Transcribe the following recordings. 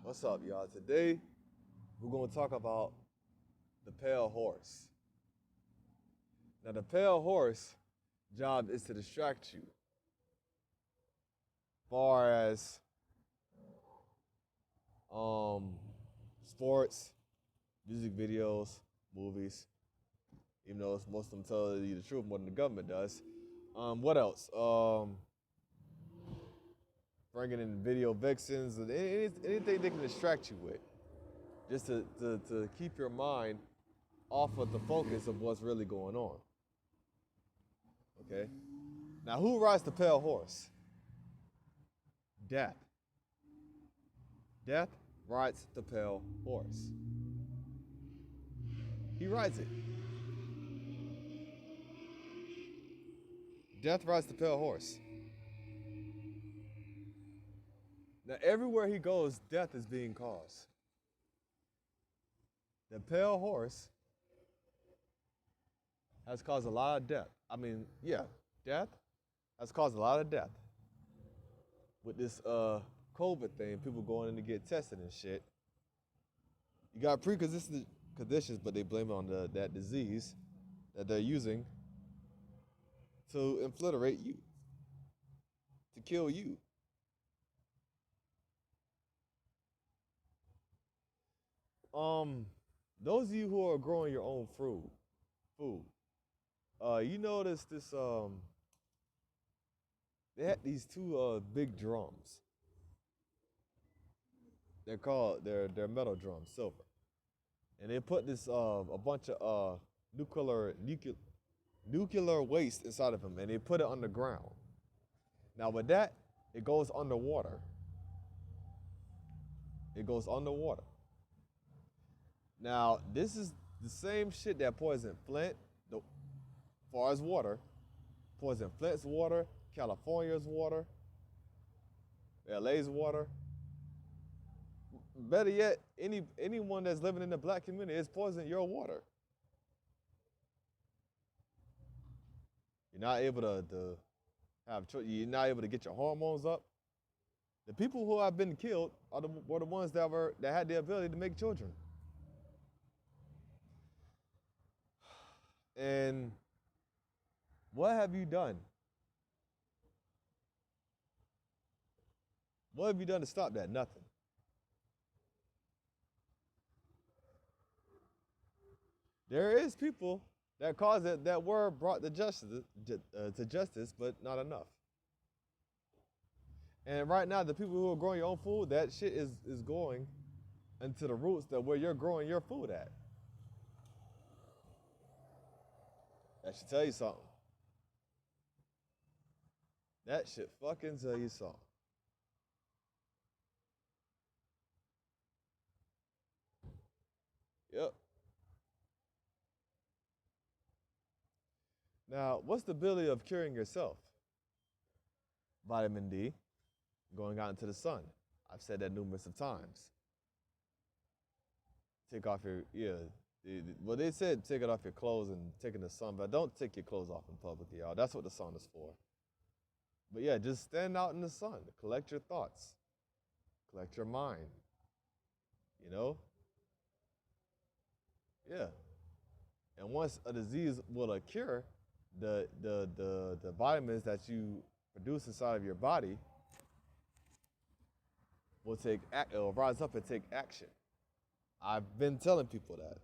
What's up, y'all? Today we're going to talk about the pale horse. Now, the pale horse job is to distract you, far as sports, music videos, movies. Even though most of them tell you the truth more than the government does. What else? Bringing in video vixens and anything they can distract you with, just to keep your mind off of the focus of what's really going on. Okay? Now, who rides the pale horse? Death. Death rides the pale horse. He rides it. Death rides the pale horse. Now, everywhere he goes, death is being caused. The pale horse has caused a lot of death. Death has caused a lot of death. With this COVID thing, people going in to get tested and shit. You got pre-existing conditions, but they blame it on that disease that they're using to infiltrate you, to kill you. Those of you who are growing your own food, you notice this, they had these two big drums. They're metal drums, silver. And they put this, a bunch of nuclear waste inside of them, and they put it underground. Now with that, it goes underwater. It goes underwater. Now, this is the same shit that poisoned Flint, as far as water, poisoned Flint's water, California's water, LA's water. Better yet, anyone that's living in the black community is poisoning your water. You're not able to have children. You're not able to get your hormones up. The people who have been killed were the ones that had the ability to make children. And what have you done? What have you done to stop that? Nothing. There is people that caused it that were brought to justice, but not enough. And right now, the people who are growing your own food, that shit is going into the roots that where you're growing your food at. That should tell you something. That should fucking tell you something. Yep. Now, what's the ability of curing yourself? Vitamin D, going out into the sun. I've said that numerous of times. Take off well, they said take it off your clothes and take it in the sun, but don't take your clothes off in public, y'all. That's what the sun is for. But yeah, just stand out in the sun, collect your thoughts, collect your mind, you know? Yeah. And once a disease will occur, the vitamins that you produce inside of your body will rise up and take action. I've been telling people that.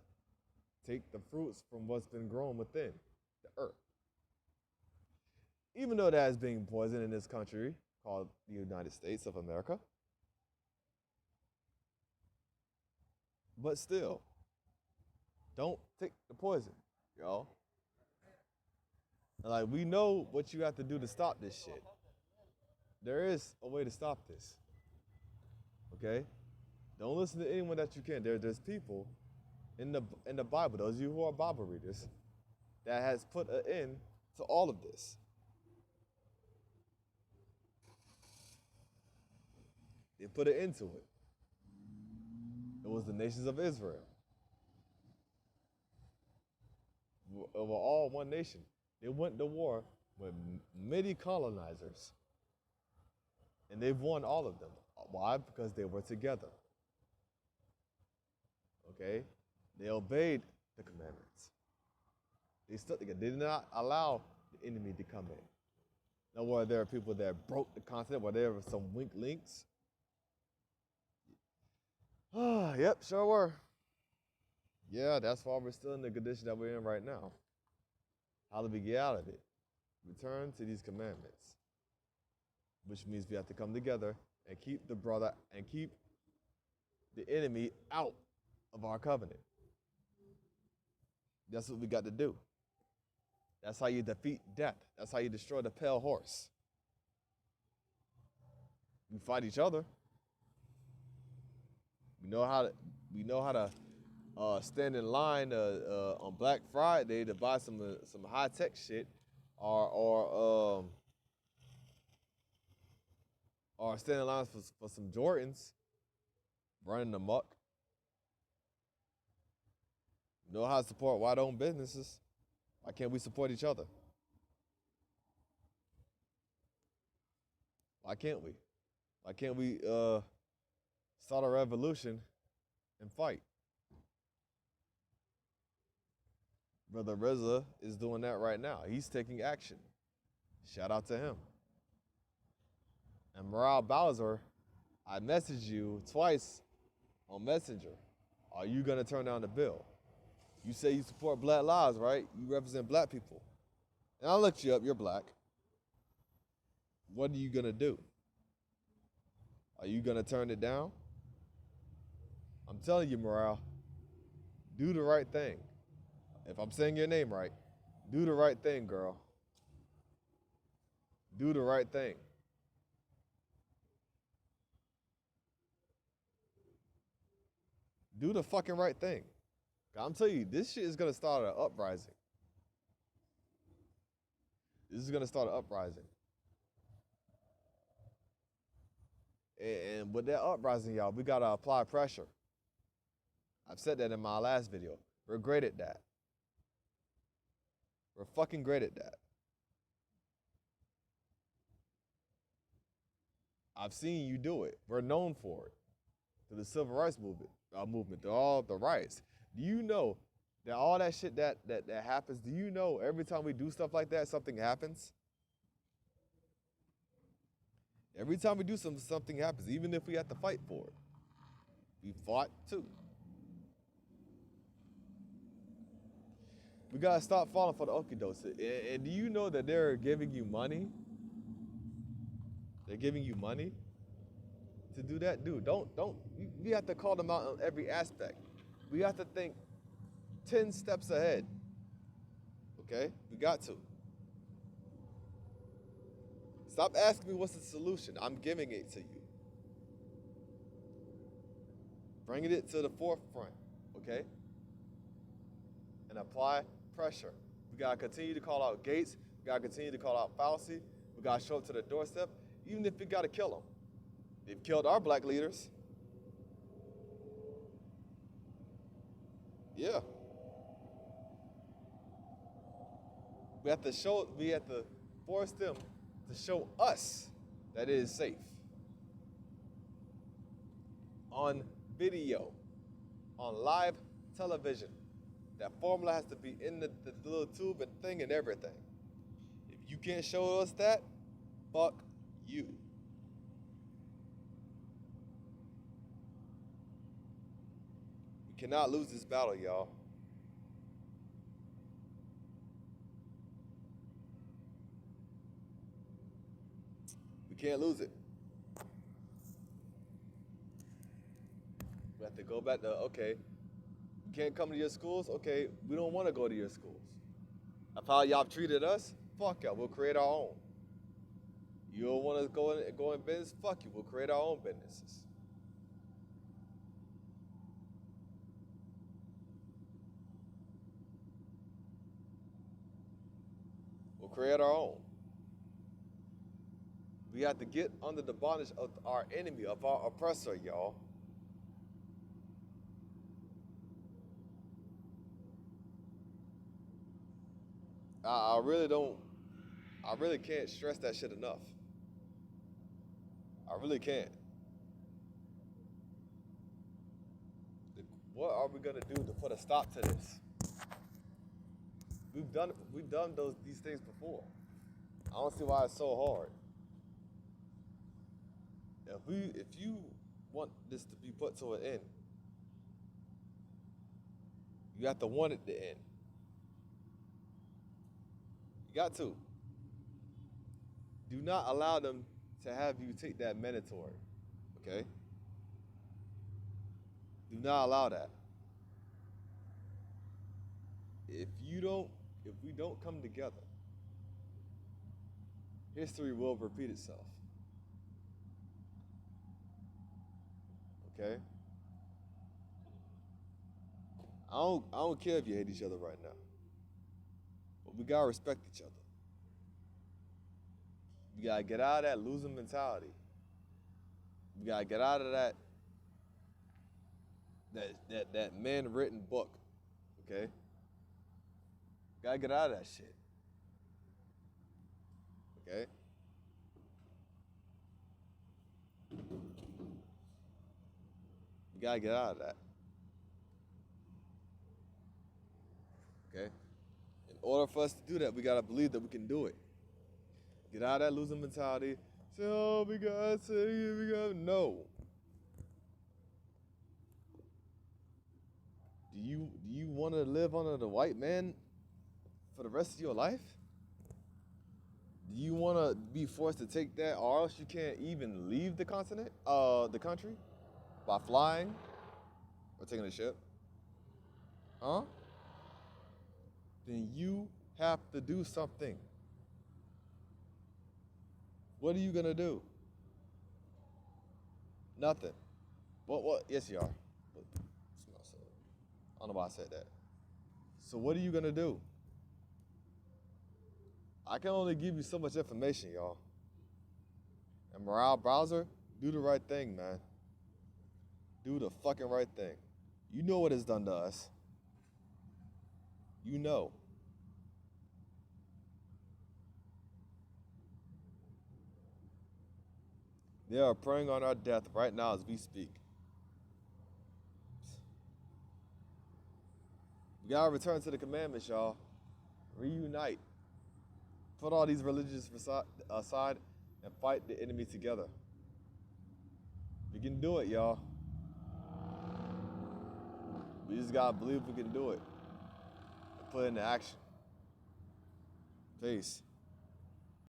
Take the fruits from what's been grown within the earth. Even though that is being poisoned in this country called the United States of America. But still, don't take the poison, y'all. Like, we know what you have to do to stop this shit. There is a way to stop this. Okay? Don't listen to anyone that you can. There's people in the Bible, those of you who are Bible readers, that has put an end to all of this. They put an end to it. It was the nations of Israel. We were all one nation. They went to war with many colonizers. And they've won all of them. Why? Because they were together. Okay? They obeyed the commandments. They stood together. They did not allow the enemy to come in. Now, were there people that broke the concept? Were there some weak links? Yep, sure were. Yeah, that's why we're still in the condition that we're in right now. How do we get out of it? Return to these commandments, which means we have to come together and keep the brother and keep the enemy out of our covenant. That's what we got to do. That's how you defeat death. That's how you destroy the pale horse. We fight each other. We know how to stand in line on Black Friday to buy some high tech shit, or stand in line for some Jordans, running amok. We know how to support white-owned businesses. Why can't we support each other? Why can't we? Why can't we start a revolution and fight? Brother Reza is doing that right now. He's taking action. Shout out to him. And Morale Bowser, I messaged you twice on Messenger. Are you going to turn down the bill? You say you support Black lives, right? You represent black people. And I looked you up, you're black. What are you going to do? Are you going to turn it down? I'm telling you, Morale, do the right thing. If I'm saying your name right, do the right thing, girl. Do the right thing. Do the fucking right thing. I'm telling you, this shit is going to start an uprising. This is going to start an uprising. And with that uprising, y'all, we got to apply pressure. I've said that in my last video. We're great at that. We're fucking great at that. I've seen you do it. We're known for it. To the civil rights movement, to all the rights. Do you know that all that shit that happens, do you know every time we do stuff like that, something happens? Every time we do something happens, even if we have to fight for it. We fought too. We gotta stop falling for the okie dokes. And do you know that they're giving you money? They're giving you money to do that? Dude, we have to call them out on every aspect. We have to think 10 steps ahead. Okay? We got to. Stop asking me what's the solution. I'm giving it to you. Bringing it to the forefront. Okay? And apply pressure. We gotta continue to call out Gates. We gotta continue to call out Fauci. We gotta show up to the doorstep, even if we gotta kill them. They've killed our black leaders. Yeah. We have to force them to show us that it is safe. On video, on live television. That formula has to be in the little tube and thing and everything. If you can't show us that, fuck you. We cannot lose this battle, y'all. We can't lose it. We have to go back to, okay, you can't come to your schools? Okay, we don't want to go to your schools. That's how y'all treated us? Fuck y'all, we'll create our own. You don't want to go in business? Fuck you, we'll create our own businesses. We'll create our own. We have to get under the bondage of our enemy, of our oppressor, y'all. I really can't stress that shit enough. I really can't. What are we gonna do to put a stop to this? We've done these things before. I don't see why it's so hard. If you want this to be put to an end, you have to want it to end. You got to. Do not allow them to have you take that mandatory. Okay? Do not allow that. If we don't come together, history will repeat itself. Okay? I don't care if you hate each other right now. But we gotta respect each other. We gotta get out of that losing mentality. We gotta get out of that man written book. Okay? Gotta get out of that shit. Okay? We gotta get out of that. Okay? In order for us to do that, we gotta believe that we can do it. Get out of that losing mentality. Say, oh, we gotta say it, we gotta. No. Do you want to live under the white man for the rest of your life? Do you want to be forced to take that, or else you can't even leave the continent, the country, by flying or taking a ship? Huh? Then you have to do something. What are you gonna do? Nothing. What? Yes, you are. I don't know why I said that. So what are you gonna do? I can only give you so much information, y'all. And Morale Browser, do the right thing, man. Do the fucking right thing. You know what it's done to us. You know. They are preying on our death right now as we speak. We gotta return to the commandments, y'all. Reunite. Put all these religions aside and fight the enemy together. We can do it, y'all. We just gotta believe we can do it and put it into action. Peace.